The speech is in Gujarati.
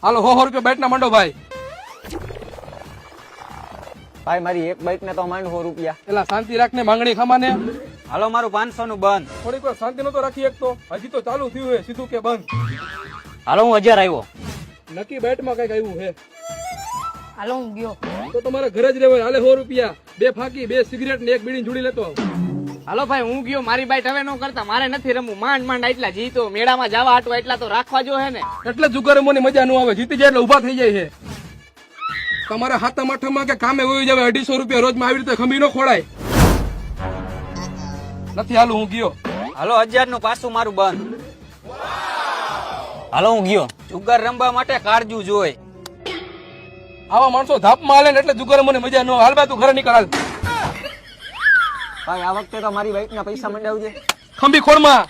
હાલો 100 રૂપિયા બેટ ના માંડો ભાઈ. ભાઈ મારી એક બાઈક ને તો માંડ 100 રૂપિયા. પેલા શાંતિ રાખને માંગણી ખમાને. હાલો મારું 500 નું બંધ. થોડીક વાર શાંતિ નતો રાખી એક તો હજી તો ચાલુ થયું હે સીધું કે બંધ. હાલો હું 1000 આવ્યો. નક્કી બેટમાં કઈક આવ્યું હે. હાલો હું ગયો. તો તમારે ઘરે જ રહેવાય. હાલે 100 રૂપિયા 2 ફાંકી 2 સિગરેટ ને 1 બીડી જોડી લેતો આવ. હાલો ભાઈ હું ગયો. મારી બાઈટ હવે ન કરતા, મારે નથી રમવું. માંડ માંડ એટલા જીતો મેળામાં જવા આટવા એટલા તો રાખવા જો હે ને. એટલે જુગારમોની મજા ન આવે. જીતી જાય એટલે ઉભા થઈ જાય છે. તમારે હાથમ આઠમમાં કે કામે વહી જાવે 250 રૂપિયા રોજમાં આવી રીતે ખંભી નો ખોડાય નથી. હાલો હું ગયો. હાલો 1000 નું પાછું મારું બંધ. હાલો હું ગયો. જુગાર રમવા માટે કાળજુ જોઈ. આવા માણસો ધાપમાં હાલે ને એટલે જુગારમોની મજા ન આવે. હાલ બા તું ઘરે નીકળ હાલ. ભાઈ આ વખતે તો મારી બાઈક ના પૈસા મંડાવજે. ખંભી ખોળમાં